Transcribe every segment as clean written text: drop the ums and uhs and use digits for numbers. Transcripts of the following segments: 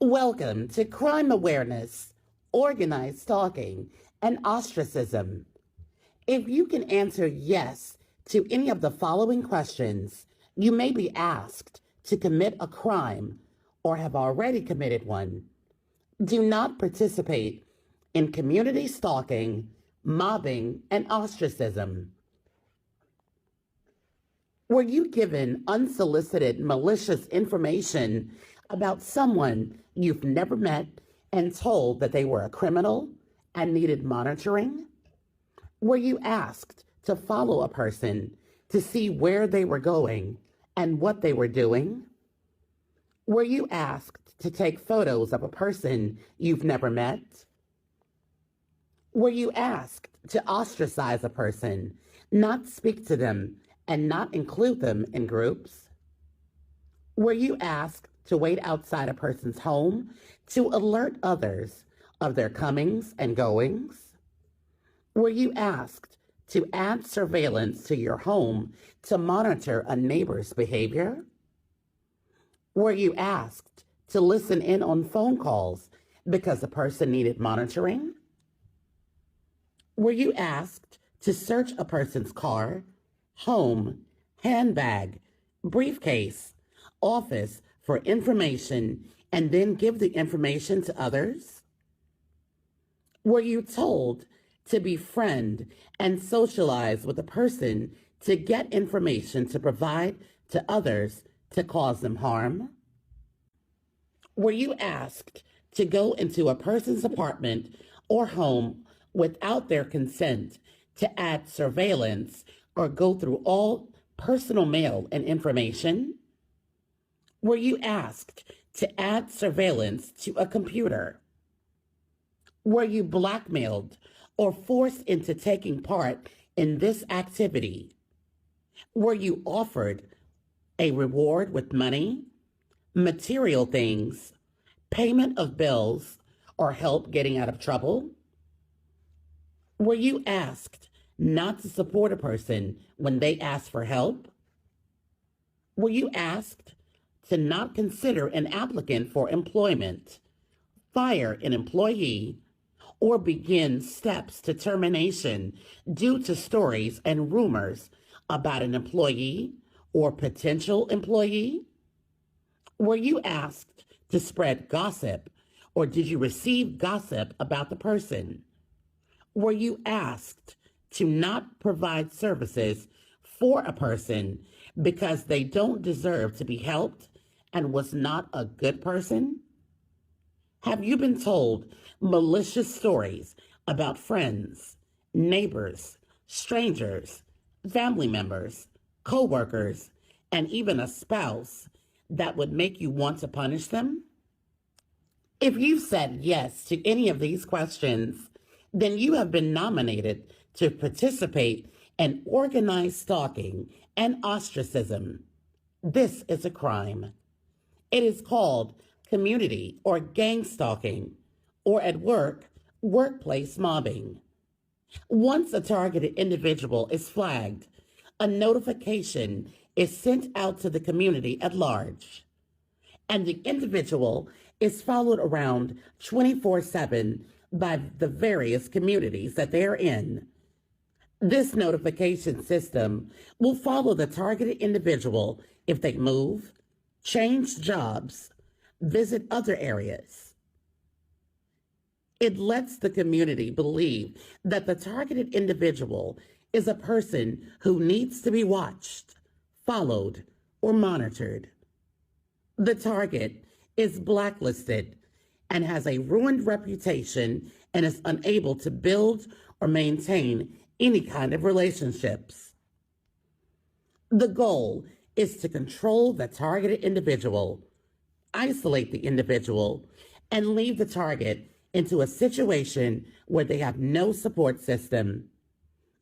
Welcome to Crime Awareness, Organized Stalking, and Ostracism. If you can answer yes to any of the following questions, you may be asked to commit a crime or have already committed one. Do not participate in community stalking, mobbing, and ostracism. Were you given unsolicited malicious information about someone you've never met and told that they were a criminal and needed monitoring? Were you asked to follow a person to see where they were going and what they were doing? Were you asked to take photos of a person you've never met? Were you asked to ostracize a person, not speak to them, and not include them in groups? Were you asked to wait outside a person's home to alert others of their comings and goings? Were you asked to add surveillance to your home to monitor a neighbor's behavior? Were you asked to listen in on phone calls because a person needed monitoring? Were you asked to search a person's car, home, handbag, briefcase, office for information and then give the information to others? Were you told to befriend and socialize with a person to get information to provide to others to cause them harm? Were you asked to go into a person's apartment or home without their consent to add surveillance or go through all personal mail and information? Were you asked to add surveillance to a computer? Were you blackmailed or forced into taking part in this activity? Were you offered a reward with money, material things, payment of bills, or help getting out of trouble? Were you asked not to support a person when they asked for help? Were you asked to not consider an applicant for employment, fire an employee, or begin steps to termination due to stories and rumors about an employee or potential employee? Were you asked to spread gossip, or did you receive gossip about the person? Were you asked to not provide services for a person because they don't deserve to be helped and was not a good person? Have you been told malicious stories about friends, neighbors, strangers, family members, co-workers, and even a spouse that would make you want to punish them? If you said yes to any of these questions, then you have been nominated to participate in organized stalking and ostracism. This is a crime. It is called community or gang stalking, or at work, workplace mobbing. Once a targeted individual is flagged, a notification is sent out to the community at large, and the individual is followed around 24/7 by the various communities that they're in. This notification system will follow the targeted individual if they move, change jobs, visit other areas. It lets the community believe that the targeted individual is a person who needs to be watched, followed, or monitored. The target is blacklisted and has a ruined reputation and is unable to build or maintain any kind of relationships. The goal is to control the targeted individual, isolate the individual, and leave the target into a situation where they have no support system.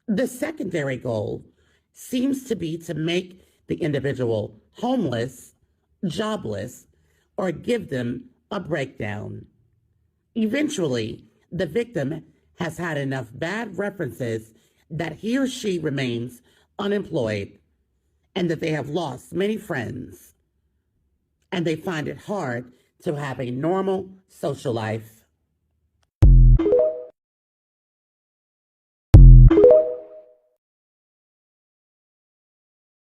The secondary goal seems to be to make the individual homeless, jobless, or give them a breakdown. Eventually, the victim has had enough bad references that he or she remains unemployed and that they have lost many friends, and they find it hard to have a normal social life